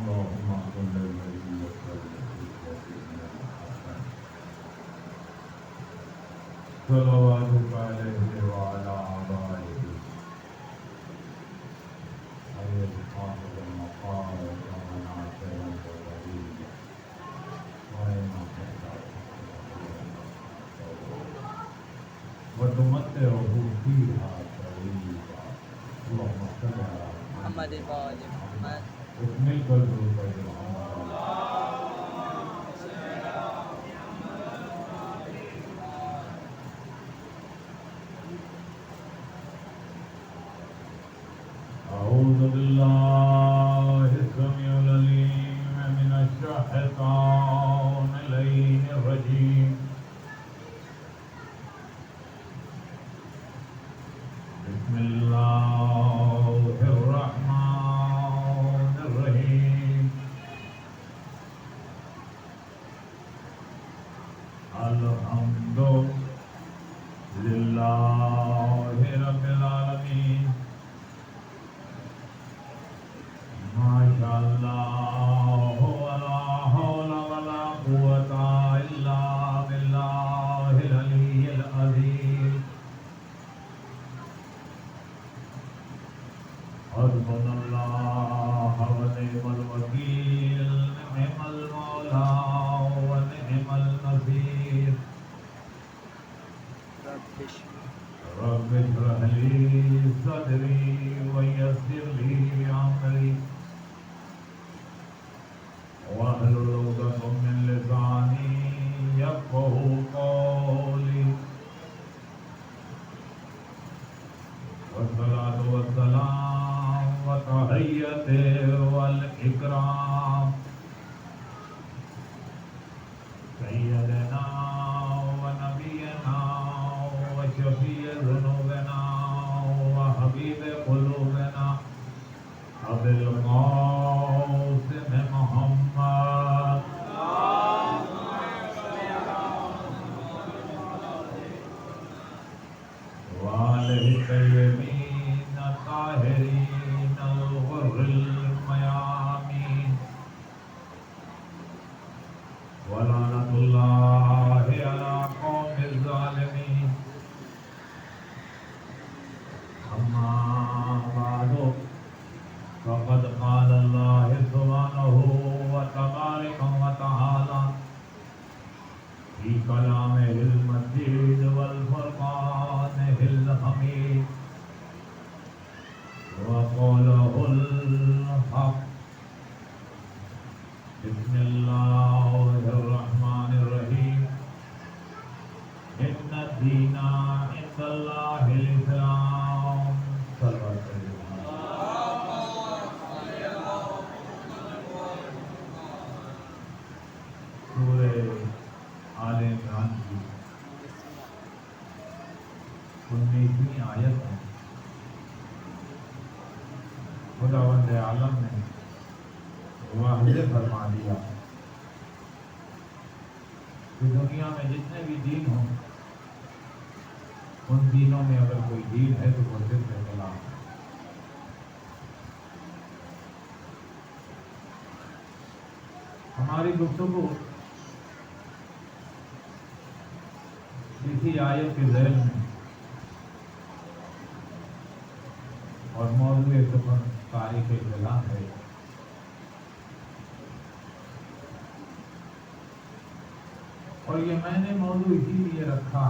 اللهم صل الذي وسلم صلواتك عليه وعلى آبائه أي الحافظ المقام ومناصر الولي وتمتعه فيها طويلا اللهم صل على محمد وآل محمد اكمل قلبك محمد أعوذ بالله السميع العليم من الشيطان اللعين الرجيم بسم الله الرحمن الرحيم الحمد لله رب العالمين ما شاء الله ولا حول ولا قوة إلا بالله العلي العظيم حسبنا الله ونعم الوكيل نعم المولى ونعم النصير رب اشرح لي صدري ويسر لي أمري واحلل عقدة من لساني يفقهوا قولي والصلاة والسلام وتحية والإكرام سيدنا ونبينا وشفيع ذنوبنا وحبيب قلوبنا أبي القاسم محمد وآله الطيبين الطاهرين الغر الميامين ولعنة الله على قوم الظالمين أما بعد فقد قال الله سبحانه وتبارك وتعالى في كلامه المجيد والفرقانه الحميد وقوله الحق بسم الله الرحمن الرحيم إن الدين عند الله الإسلام صلى الله عليه وسلم سورہ آل عمران کی 19ویں آیت ہے خداوند عالم نے واضح فرما دیا کہ دنیا میں جتنے بھی دین ہوں ان دینوں میں اگر کوئی دین ہے تو وہ صرف اسلام ہے۔ ہماری گفتگو اسی آیت کے ذیل میں اور موضوع سخن تاریخ اسلام ہے۔ اور یہ میں نے موضوع اسی لیے رکھا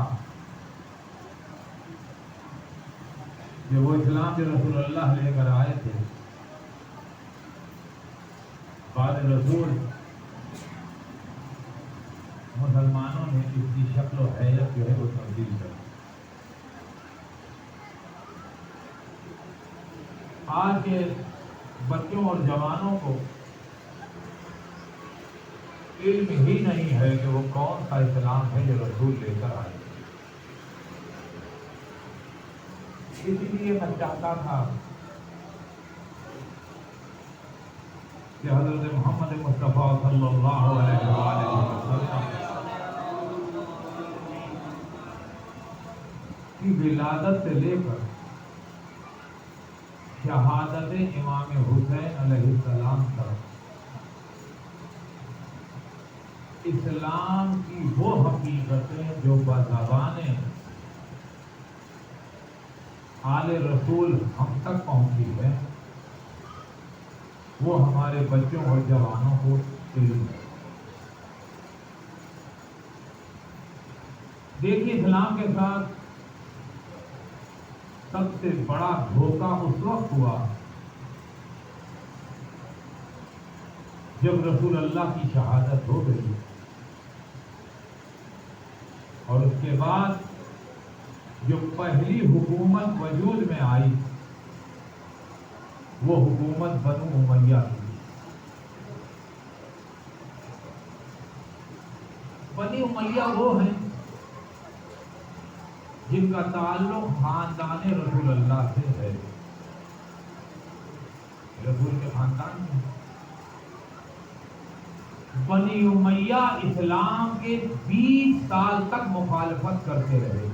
کہ وہ اسلام جو رسول اللہ لے کر آئے تھے، بعد رسول مسلمانوں نے اس کی شکل و حیت جو ہے وہ تبدیل کر دی۔ آج کے بچوں اور جوانوں کو علم ہی نہیں ہے کہ وہ کون سا اسلام ہے جو رسول لے کر آئے۔ اسی لیے میں چاہتا تھا کہ حضرت محمد مصطفیٰ صلی اللہ علیہ وآلہ وسلم کی ولادت سے لے کر شہادت امام حسین علیہ السلام تک اسلام کی وہ حقیقتیں جو بزبانیں آل رسول ہم تک پہنچی ہے، وہ ہمارے بچوں اور جوانوں کو علم ہے۔ دیکھیے، اسلام کے ساتھ سب سے بڑا دھوکہ اس وقت ہوا جب رسول اللہ کی شہادت ہو گئی اور اس کے بعد جو پہلی حکومت وجود میں آئی وہ حکومت بنو امیہ کی۔ بنی امیہ وہ ہیں جن کا تعلق خاندان رسول اللہ سے ہے، رسول کے خاندان میں۔ بنی امیہ اسلام کے 20 سال تک مخالفت کرتے رہے۔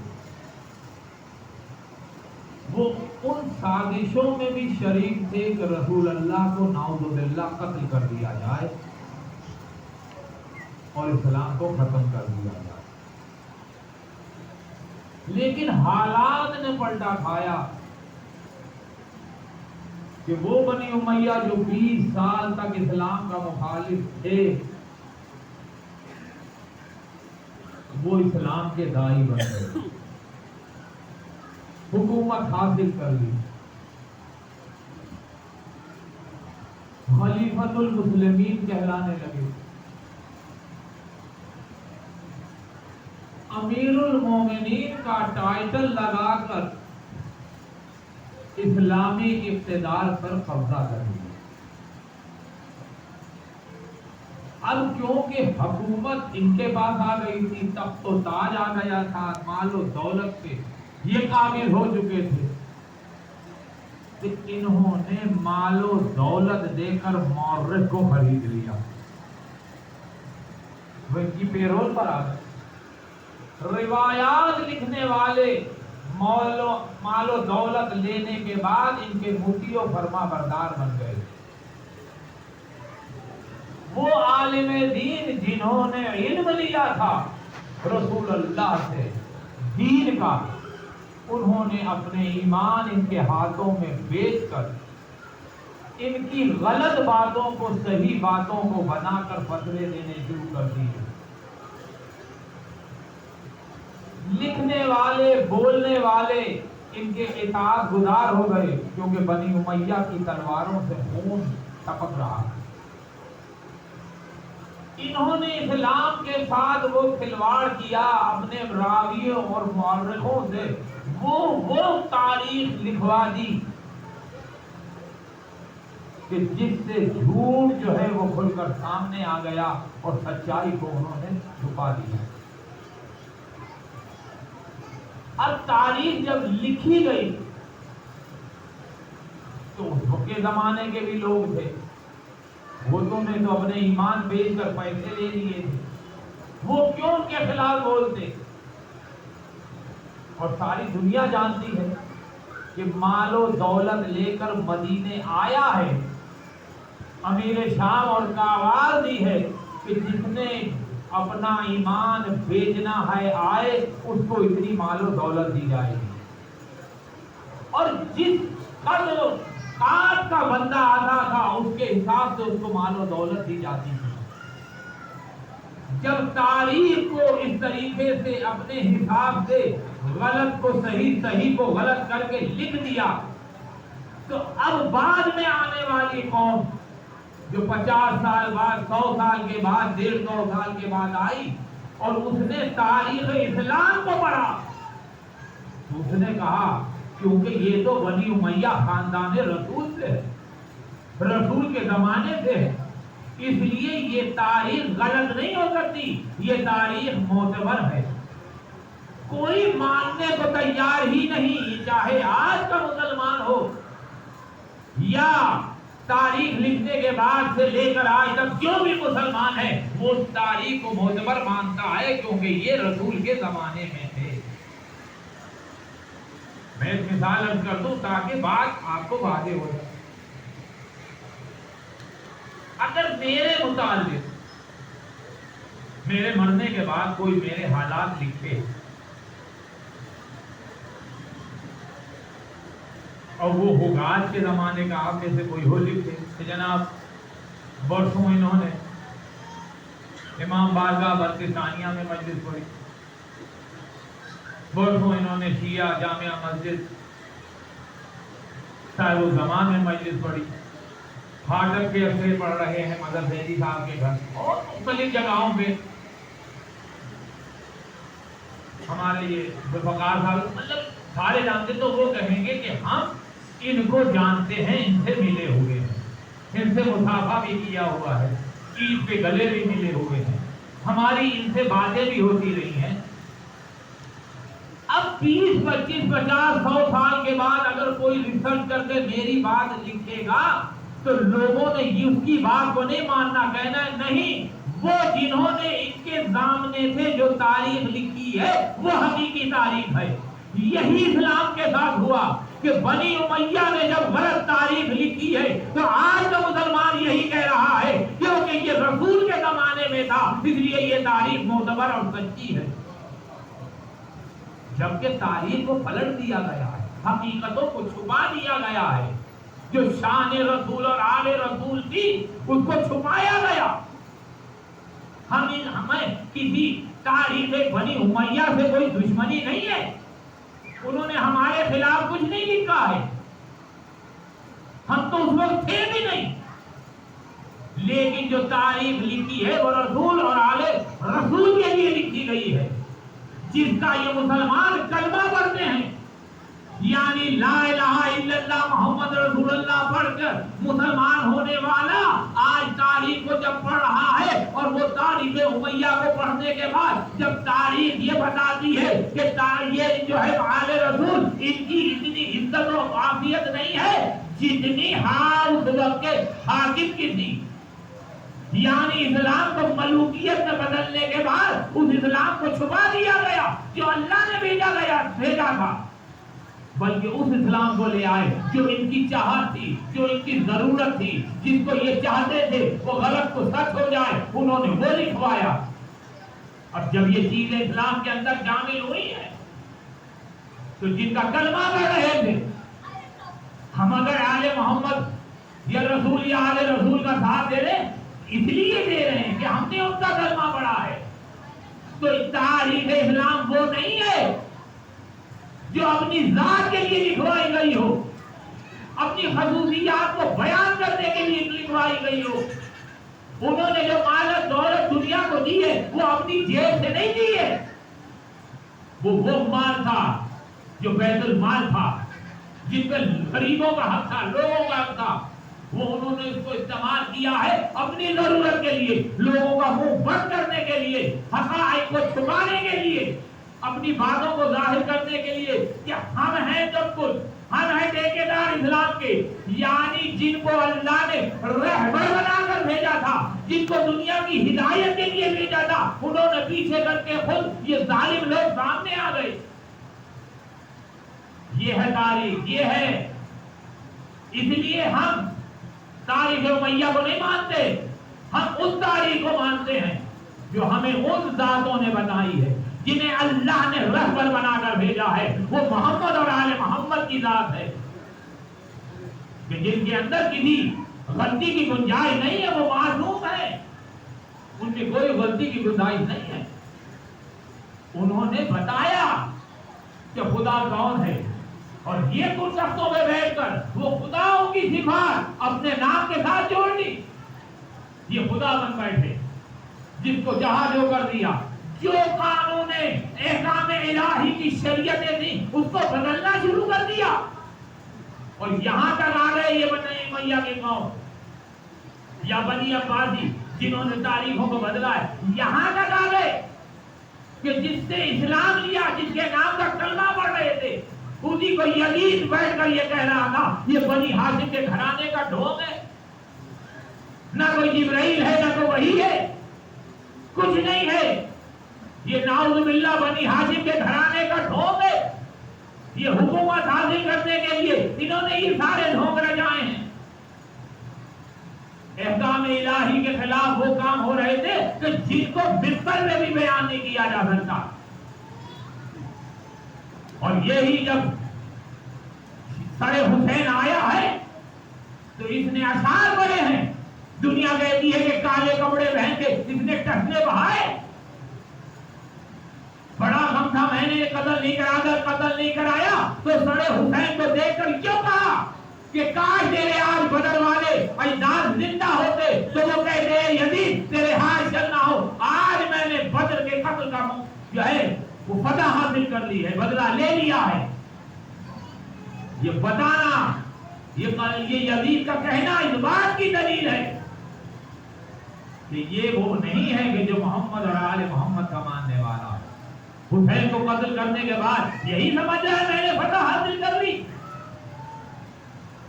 وہ ان سازشوں میں بھی شریک تھے کہ رسول اللہ کو نعوذ باللہ قتل کر دیا جائے اور اسلام کو ختم کر دیا جائے، لیکن حالات نے پلٹا کھایا کہ وہ بنی امیہ جو 20 سال تک اسلام کا مخالف تھے وہ اسلام کے داعی بن گئے، حکومت حاصل کر لی، خلیفۃ المسلمین کہلانے لگے، امیر المومنین کا ٹائٹل لگا کر اسلامی اقتدار پر قبضہ کر لیا۔ اب کیونکہ حکومت ان کے پاس آ گئی تھی، تخت و تاج آ گیا تھا، مال و دولت سے یہ قابل ہو چکے تھے کہ انہوں نے مال و دولت دے کر مورخ کو خرید لیا، وہ ان کی پیرول پر آ گئے۔ روایات لکھنے والے مال و دولت لینے کے بعد ان کے مطیع و فرما بردار بن گئے۔ وہ عالم دین جنہوں نے علم لیا تھا رسول اللہ سے دین کا، انہوں نے اپنے ایمان ان کے ہاتھوں میں بیچ کر ان کی غلط باتوں کو صحیح باتوں کو بنا کر فتوے دینے شروع کر دیے۔ لکھنے والے بولنے والے ان کے اطاعت گزار ہو گئے، کیونکہ بنی امیہ کی تلواروں سے خون ٹپک رہا ہے۔ انہوں نے اسلام کے ساتھ وہ کھلواڑ کیا اپنے راویوں اور مورخوں سے، وہ تاریخ لکھوا دی کہ جس سے جھوٹ جو ہے وہ کھل کر سامنے آ گیا اور سچائی کو انہوں نے چھپا دیا۔ اب تاریخ جب لکھی گئی تو اس کے زمانے کے بھی لوگ تھے، وہ تو نے تو اپنے ایمان بیچ کر پیسے لے لیے تھے، وہ کیوں ان کے خلاف بولتے؟ اور ساری دنیا جانتی ہے کہ مال و دولت لے کر مدینے آیا ہے، امیر شام اور کا آواز دی ہے کہ جس نے اپنا ایمان بیچنا ہے آئے، اس کو اتنی مال و دولت دی جائے گی، اور جس قدر کاٹ کا بندہ آتا تھا اس کے حساب سے اس کو مال و دولت دی جاتی تھی۔ جب تاریخ کو اس طریقے سے اپنے حساب سے غلط کو صحیح، صحیح کو غلط کر کے لکھ دیا، تو اب بعد میں آنے والی قوم جو 50 سال بعد، 100 سال کے بعد، 150 سال کے بعد آئی اور اس نے تاریخ اسلام کو پڑھا، تو اس نے کہا کیونکہ یہ تو بنی امیہ خاندان رسول سے ہے، رسول کے زمانے سے ہے، اس لیے یہ تاریخ غلط نہیں ہو سکتی، یہ تاریخ معتبر ہے۔ کوئی ماننے کو تیار ہی نہیں، چاہے آج کا مسلمان ہو یا تاریخ لکھنے کے بعد سے لے کر آج تک جو بھی مسلمان ہے وہ اس تاریخ کو معتبر مانتا ہے، کیونکہ یہ رسول کے زمانے میں تھے۔ میں ایک مثال عرض کر دوں تاکہ بات آپ کو واضح ہو جائے۔ اگر میرے متعلق میرے مرنے کے بعد کوئی میرے حالات لکھے اور وہ ہوگا آج کے زمانے کا، آپ میں سے کوئی ہو لکھے کہ جناب برسوں انہوں نے امام بارگاہ بلتستانیہ میں مجلس پڑھی، برسوں انہوں نے شیعہ جامعہ مسجد صاحب الزمان میں مجلس پڑھی، پھاٹک کے افسر پڑھ رہے ہیں مدر زیدی صاحب کے گھر اور مختلف جگہوں پہ ہمارے یہ ذوالفقار صاحب مطلب سارے جانتے، تو وہ کہیں گے کہ ہم ان کو جانتے ہیں، ان سے ملے ہوئے ہیں، ان سے مصافحہ بھی کیا ہوا ہے، عید پہ گلے بھی ملے ہوئے ہیں، ہماری ان سے باتیں بھی ہوتی رہی ہیں۔ اب 20 25 50 100 سال کے بعد اگر کوئی ریسرچ کر کے میری بات لکھے گا تو لوگوں نے اس کی بات کو نہیں ماننا، کہنا ہے نہیں، وہ جنہوں نے ان کے سامنے سے جو تاریخ لکھی ہے وہ حقیقی تاریخ ہے۔ یہی اسلام کے ساتھ ہوا کہ بنی امیہ نے جب غلط تاریخ لکھی ہے تو آج کا مسلمان یہی کہہ رہا ہے کیونکہ یہ رسول کے زمانے میں تھا اس لیے یہ تاریخ معتبر اور سچی ہے، جبکہ تاریخ کو پلٹ دیا گیا ہے، حقیقتوں کو چھپا دیا گیا ہے، جو شان رسول اور آل رسول تھی اس کو چھپایا گیا۔ ہمیں کسی تاریخ بنی امیہ سے کوئی دشمنی نہیں ہے، انہوں نے ہمارے خلاف کچھ نہیں لکھا ہے، ہم تو اس وقت تھے بھی نہیں، لیکن جو تاریخ لکھی ہے وہ رسول اور آل رسول کے لیے لکھی گئی ہے، جس کا یہ مسلمان کلمہ پڑھتے ہیں، یعنی لا الہ الا اللہ محمد رسول اللہ پڑھ کر مسلمان ہونے والا آج تاریخ کو جب پڑھ رہا ہے اور وہ تاریخ امیہ کو پڑھنے کے بعد جب تاریخ یہ بتاتی ہے کہ یہ جو ہے آل رسول ان کی اتنی عزت و عافیت نہیں ہے جتنی اس وقت کے حاکم کی تھی، یعنی اسلام کو ملوکیت میں بدلنے کے بعد اس اسلام کو چھپا دیا گیا جو اللہ نے بھیجا تھا، بلکہ اس اسلام کو لے آئے جو ان کی چاہت تھی، جو ان کی ضرورت تھی، جس کو یہ چاہتے تھے وہ غلط کو سچ ہو جائے، انہوں نے وہ لکھوایا۔ اب جب یہ چیزیں اسلام کے اندر شامل ہوئی ہیں تو جن کا کلمہ پڑھ رہے تھے، ہم اگر آل محمد یا رسول یا آل رسول کا ساتھ دے رہے اس لیے دے رہے ہیں کہ ہم نے ان کا کلمہ پڑھا ہے، تو تاریخ اسلام وہ نہیں ہے جو اپنی ذات کے لیے لکھوائی گئی ہو، اپنی خصوصیات کو بیان کرنے کے لیے لکھوائی گئی ہو۔ انہوں نے جو مال دولت دنیا کو دی ہے وہ اپنی جیب سے نہیں دی ہے، وہ مال تھا جو بیت المال تھا، جن پہ غریبوں کا حق تھا، لوگوں کا حق تھا، وہ انہوں نے اس کو استعمال کیا ہے اپنی ضرورت کے لیے، لوگوں کا منہ بند کرنے کے لیے، حقائق کو چھپانے کے لیے، اپنی باتوں کو ظاہر کرنے کے لیے کہ ہم ہیں سب کچھ، ہم ہیں ٹھیکیدار اسلام کے، یعنی جن کو اللہ نے رہبر بنا کر بھیجا تھا، جن کو دنیا کی ہدایت کے لیے بھیجا تھا، انہوں نے پیچھے کر کے خود یہ ظالم لوگ سامنے آ گئے۔ یہ ہے تاریخ، یہ ہے، اس لیے ہم تاریخ امیہ کو نہیں مانتے، ہم اس تاریخ کو مانتے ہیں جو ہمیں ان ذاتوں نے بتائی ہے جنہیں اللہ نے رہبر بنا کر بھیجا ہے، وہ محمد اور آل محمد کی ذات ہے کہ جن کے اندر کسی غلطی کی گنجائش نہیں ہے، وہ معصوم ہے، ان میں کوئی غلطی کی گنجائش نہیں ہے۔ انہوں نے بتایا کہ خدا کون ہے، اور یہ کچھ شخصوں میں بیٹھ کر وہ خداؤں کی صفات اپنے نام کے ساتھ جوڑ دی، یہ خدا بن بیٹھے، جس کو جہاں جو کر دیا، جو قانون احکام الہی کی شریعتیں تھیں اس کو بدلنا شروع کر دیا، اور یہاں تک آ گئے یہ بنی امیہ کی قوم یا بنی عباسی جنہوں نے تاریخوں کو بدلا ہے، یہاں تک آ گئے کہ جس سے اسلام لیا، جس کے نام کا کلمہ پڑھ رہے تھے، اسی کو یزید بیٹھ کر یہ کہہ رہا تھا یہ بنی ہاشم کے گھرانے کا ڈھونگ ہے، نہ کوئی جبرائیل ہے نہ کوئی وحی ہے، کچھ نہیں ہے، یہ نعوذ باللہ بنی ہاشم کے گھرانے کا ڈھونگ ہے، یہ حکومت حاصل کرنے کے لیے انہوں نے یہ سارے ڈھونگ رچائے ہیں۔ احکام الہی کے خلاف وہ کام ہو رہے تھے کہ جن کو بستر میں بھی بیان نہیں کیا جا سکتا. اور یہی جب سر حسین آیا ہے تو اس نے اشعار پڑے ہیں. دنیا کہتی ہے کہ کالے کپڑے پہن کے اس نے ٹسنے بہائے. بڑا غم تھا میں نے قتل نہیں کرایا تو سر حسین کو دیکھ کر کیوں کہا کہ کاش تیرے آج بدر والے اجداد زندہ ہوتے تو وہ کہتے ہیں یزید تیرے ہاتھ چلنا ہو. آج میں نے بدر کے قتل کا جو ہے وہ فتح حاصل کر لی ہے, بدلہ لے لیا ہے. یہ بتانا یہ یزید کا کہنا اس بات کی دلیل ہے کہ یہ وہ نہیں ہے کہ جو محمد اور آل محمد کا ماننے والا ہے. حسین کو قتل کرنے کے بعد یہی سمجھ رہا ہے میں نے فتح حاصل کر لی.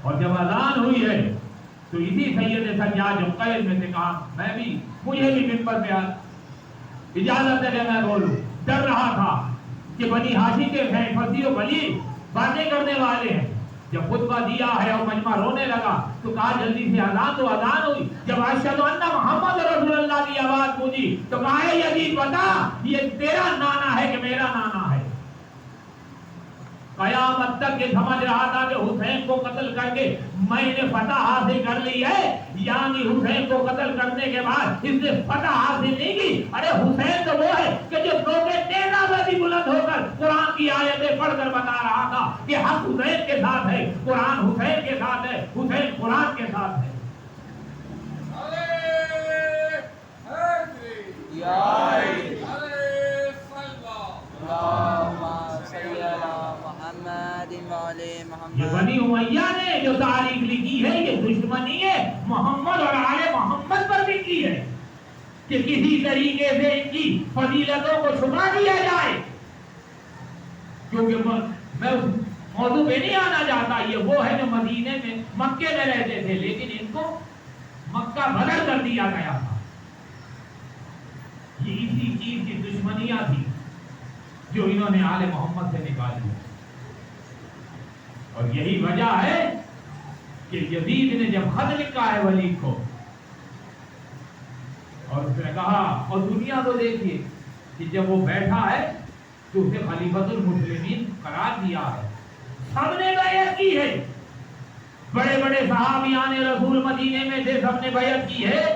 اور جب اذان ہوئی ہے تو اسی سید سجاد قید میں سے کہا مجھے بھی منبر پہ اجازت ہے کہ میں بولوں. ڈر رہا تھا کہ بنی ہاشم کے ہیں فصیح و بلیغ باتیں کرنے والے ہیں. جب خطبہ دیا ہے اور مجمع رونے لگا تو کہا جلدی سے اذان تو اذان ہوئی. جب اشہد ان محمد رسول اللہ کی آواز گونجی تو کہا یزید بتا یہ تیرا نانا ہے کہ میرا نانا ہے. قیامت تک یہ سمجھ رہا تھا کہ حسین کو قتل کر کے میں نے فتح حاصل کر لی ہے, یعنی حسین کو قتل کرنے کے بعد اس نے فتح حاصل نہیں کی. ارے حسین تو وہ ہے کہ جو روکے تیزا بھی بلند ہو کر قرآن کی آیتیں پڑھ کر بتا رہا تھا کہ حق حسین کے ساتھ ہے, قرآن حسین کے ساتھ ہے, حسین قرآن کے ساتھ ہے. یہ بنی امیہ نے جو تاریخ لکھی ہے یہ دشمنی ہے محمد اور آل محمد پر بھی کی ہے کہ کسی طریقے سے ان کی فضیلتوں کو چھپا دیا جائے. کیونکہ میں اس موضوع پہ نہیں آنا چاہتا. یہ وہ ہے جو مدینے میں مکے میں رہتے تھے لیکن ان کو مکہ بدر کر دیا گیا تھا. یہ اسی چیز کی دشمنیاں تھی جو انہوں نے آل محمد سے نکالی. اور یہی وجہ ہے کہ یزید نے جب خط لکھا ہے ولید کو اور اس نے کہا, اور دنیا کو دیکھیے کہ جب وہ بیٹھا ہے تو اسے خلیفۃ المسلمین قرار دیا ہے. سب نے بیعت کی ہے, بڑے بڑے صحابیان رسول مدینے میں تھے, سب نے بیعت کی ہے.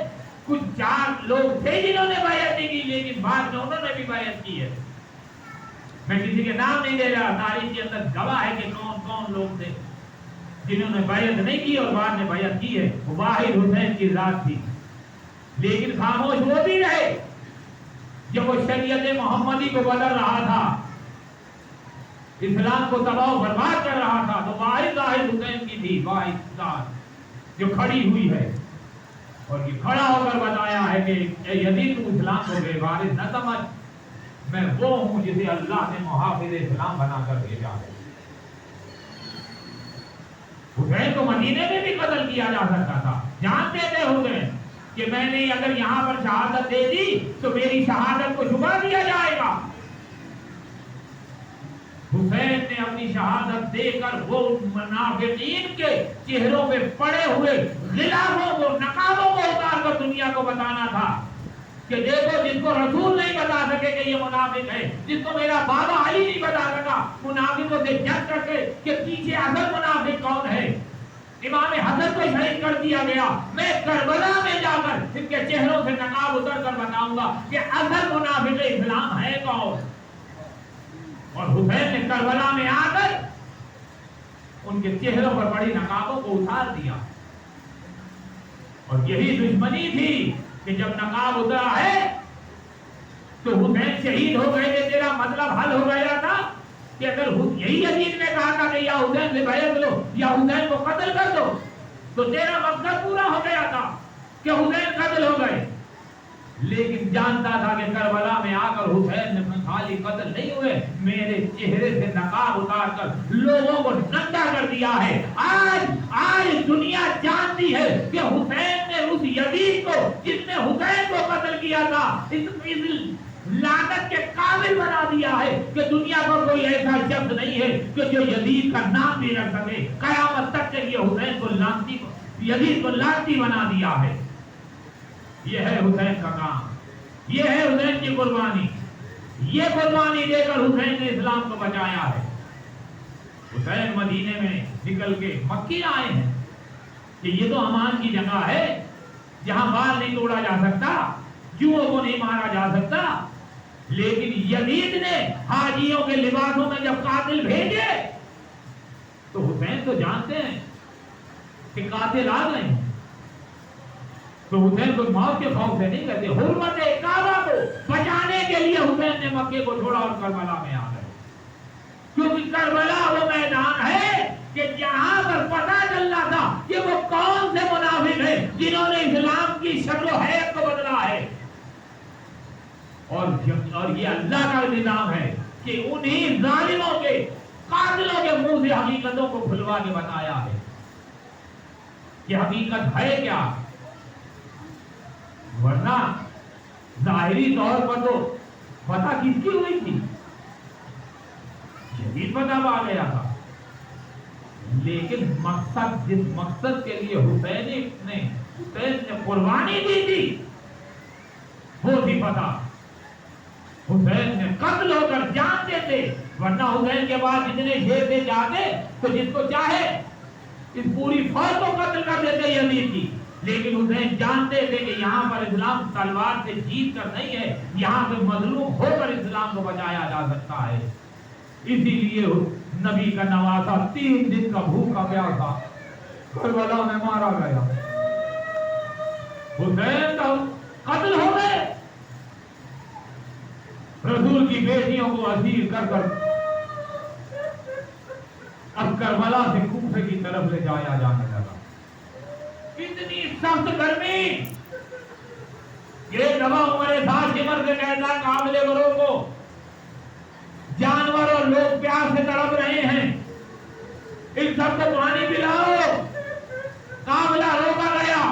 کچھ 4 لوگ تھے جنہوں نے بیعت نہیں کی لیکن بعد میں انہوں نے بھی بیعت کی ہے. میں کسی کے نام نہیں دے رہا, تاریخ کے اندر گواہ ہے کہ کون کون لوگ تھے جنہوں نے بیعت نہیں کی اور بعد میں بیعت کی ہے. وہ واحد حسین کی ذات تھی. لیکن خاموش وہ بھی رہے جب وہ شریعت محمدی کو بدل رہا تھا, اسلام کو تباہ و برباد کر رہا تھا, تو واحد حسین کی تھی, واحد ذات جو کھڑی ہوئی ہے. اور یہ کھڑا ہو کر بتایا ہے کہ اے یزید تو اسلام کو بے وارث نہ سمجھ, میں وہ ہوں جسے اللہ نے محافظ اسلام بنا کر بھیجا ہے. حسین کو مدینے میں بھی قتل کیا جا سکتا تھا. جانتے تھے حسین کہ میں نے اگر یہاں پر شہادت دے دی تو میری شہادت کو چھپا دیا جائے گا. حسین نے اپنی شہادت دے کر وہ منافقین کے چہروں پہ پڑے ہوئے غلافوں کو, نقابوں کو اتار کر دنیا کو بتانا تھا کہ دیکھو جس کو رسول نہیں بتا سکے کہ یہ منافق ہے, جس کو میرا بابا علی نہیں بتا سکا منافقوں سے جنگ کر کے کہ پیچھے اصل منافق کون ہے. امام حسن کو شہید کر دیا گیا. میں کربلا میں جا کر ان کے چہروں سے نقاب اتر کر بتاؤں گا کہ اصل منافق اسلام ہے کون. اور حسین نے کربلا میں آ کر ان کے چہروں پر پڑی نقابوں کو اتار دیا. اور یہی دشمنی تھی کہ جب نقاب اترا ہے تو حسین شہید ہو گئے تھے, تیرا مطلب حل ہو گیا تھا کہ اگر یہی یزید نے کہا تھا کہ یا حسین سے بیعت لو یا حسین کو قتل کر دو تو تیرا مقصد پورا ہو گیا تھا کہ حسین قتل ہو گئے. لیکن جانتا تھا کہ کربلا میں آ کر حسین نے خالی قتل نہیں ہوئے, میرے چہرے سے نقاب اتار کر لوگوں کو ننگا کر دیا ہے. آج دنیا جانتی ہے کہ حسین نے اس یزید کو جس نے حسین کو قتل کیا تھا اس لعنت کے قابل بنا دیا ہے کہ دنیا پر کوئی ایسا شخص نہیں ہے کہ جو یزید کا نام بھی رکھ سکے. قیامت تک کے لیے حسین کو لعنتی, یزید کو لعنتی بنا دیا ہے. یہ ہے حسین کا کام، یہ ہے حسین کی قربانی، یہ قربانی دے کر حسین نے اسلام کو بچایا ہے۔ حسین مدینے میں نکل کے مکی آئے ہیں کہ یہ تو امان کی جگہ ہے جہاں بال نہیں توڑا جا سکتا، جوؤں کو نہیں مارا جا سکتا، لیکن یزید نے حاجیوں کے لباسوں میں جب قاتل بھیجے تو حسین تو جانتے ہیں کہ قاتل آ گئے ہیں، تو حسین کو موت کے خوف سے نہیں کہتے، حرمت کعبہ کو بچانے کے لیے حسین نے مکے کو چھوڑا اور کربلا میں آ گئے، کیونکہ کربلا وہ میدان ہے کہ جہاں پر پتہ چلنا تھا کہ وہ کون سے منافق ہیں جنہوں نے اسلام کی شکل و حیت کو بدلا ہے، اور یہ اللہ کا نظام ہے کہ انہی ظالموں کے قاتلوں کے منہ سے حقیقتوں کو کھلوا کے بتایا ہے کہ حقیقت ہے کیا، ورنہ ظاہری طور پر تو پتہ کس کی ہوئی تھی، شدید پتہ پا گیا تھا، لیکن مقصد جس مقصد کے لیے حسین نے قربانی دی تھی وہ تھی پتہ، حسین نے قتل ہو کر جان دیتے، ورنہ حسین کے بعد جتنے شیر سے جاتے تو جس کو چاہے اس پوری فوج کو قتل کر دیتے یزید کی، لیکن حسین جانتے تھے کہ یہاں پر اسلام تلوار سے جیت کر نہیں ہے، یہاں پہ مظلوم ہو کر اسلام کو بچایا جا سکتا ہے، اسی لیے نبی کا نواسا 3 دن کا بھوکا پیاسا کربلا میں مارا گیا، حسین کا قتل ہو گئے، رسول کی بیٹیوں کو اسیر کر کر اب کربلا سے کوفے کی طرف لے جایا جانے لگا، اتنی سخت گرمی، یہ دوا ہمارے ساتھ سمر سے کہتا قابل برو کو جانور اور لوگ پیاس سے تڑپ رہے ہیں، ان سب کو پانی پلاؤ، قافلہ روکا گیا،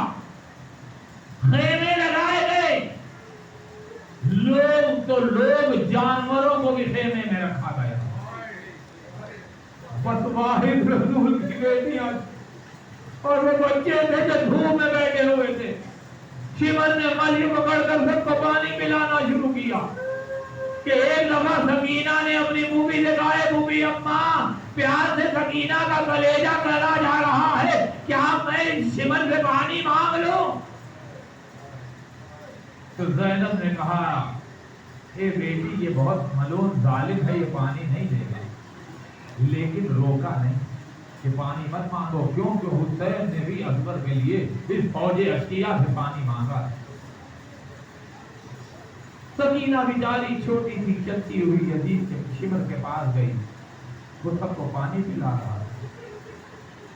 خیمے لگائے گئے، لوگ جانوروں کو بھی خیمے میں رکھا گیا، بس واحد رسول کی بیٹیاں اور وہ بچے تھے جو دھوپ میں بیٹھے ہوئے تھے، شمر نے مالی پکڑ کر سب کو پانی پلانا شروع کیا کہ ایک دفعہ سکینہ نے اپنی موبی سے کہا ہے موبی اماں پیار سے سکینہ کا کلیجہ کرا جا رہا ہے، کیا میں شمر سے پانی مانگ لوں؟ تو زینب نے کہا اے بیٹی یہ بہت ملون ظالم ہے، یہ پانی نہیں دے گا، لیکن روکا نہیں کہ پانی مت مانگو، کیونکہ حسین نے بھی اکبر کے لیے اس فوج اشقیاء سے پانی مانگا۔ سکینہ بیچاری چھوٹی سی چلتی ہوئی یزید کے شمر کے پاس گئی، وہ سب کو پانی پلا رہا،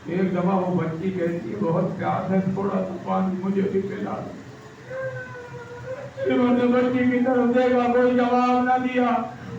ایک دفعہ وہ بچی کہتی ہے بہت پیاس ہے، تھوڑا سا پانی مجھے بھی پلا دو، شمر نے بچی کی طرف دیکھا، کوئی جواب نہ دیا،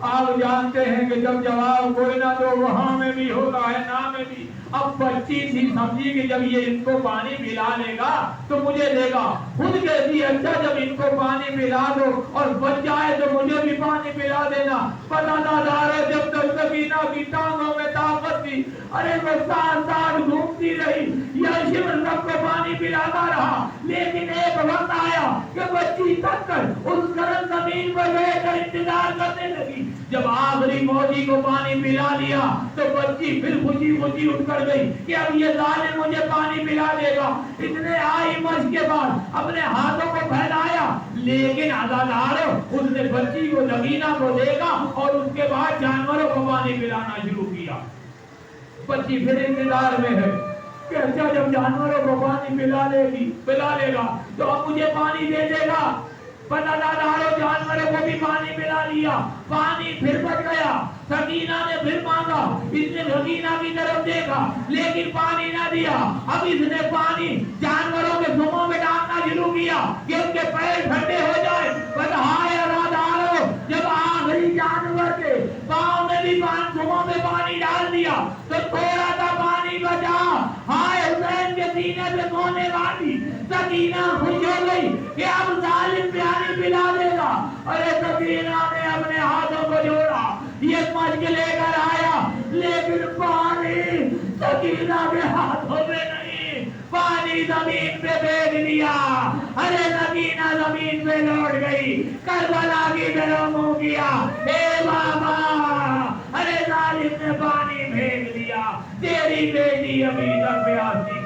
آپ جانتے ہیں کہ جب جواب کوئی نہ دو وہاں میں بھی ہوتا ہے نا میں بھی، اب بچی تھی سمجھی کہ جب یہ ان کو پانی پلا لے گا تو مجھے دے گا، خود کہتی ہے اچھا جب ان کو پانی پلا دو اور بچ جائے تو مجھے بھی پانی پلا دینا، پتہ نہ دارا جب تک سکینہ کی ٹانگوں میں طاقت تھی، ارے وہ ساتھ ساتھ گھومتی رہی، یہ شمر سب کو پانی پلاتا رہا، لیکن ایک وقت آیا کہ بچی تک کر اس گرم زمین پر بیٹھ کر انتظار کرنے لگی، جب آخری موجی کو پانی پلا لیا تو بچی پھر خوشی خوشی اٹھ کر گئی کہ اب یہ ظالم مجھے پانی پلا دے گا، اتنے آئی مشق کے بعد اپنے ہاتھوں کو پھیلایا، لیکن عزادار اس نے بچی کو لگینہ کو دیکھا اور اس کے بعد جانوروں کو پانی پلانا شروع کیا، بچی پھر انتظار میں ہے کہ اچھا جب جانوروں کو پانی پلا لے گا تو اب مجھے پانی دے دے گا، پتہ جانوروں کو بھی پانی پلا لیا، پانی پھر بچ گیا، سکینہ نے پھر مانگا، اس نے سکینہ کی طرف دیکھا لیکن پانی نہ دیا، اب اس نے پانی جانوروں کے سموں میں ڈالنا شروع کیا کہ ان کے پیر ٹھنڈے ہو جائے، ہائے ارادارو جب آخری جانور کے پاؤں میں بھی سموں میں پانی ڈال دیا تو تھوڑا سا پانی بچا، ہائے حسین کے سینے سے سونے والی سکینہ خوش ہو گئی کہ اب ظالم پیانی پلا دے گا، ارے سکینہ نے اپنے ہاتھوں کو جوڑا، یہ مشک لے کر آیا لیکن پانی سکینہ کے ہاتھوں میں نہیں، پانی زمین پہ پھینک دیا، ارے سکینہ زمین پہ لوٹ گئی، کربلا کی طرف منہ کیا، اے بابا ارے ظالم نے پانی پھینک دیا، تیری بیٹی ابھی تک پیاسی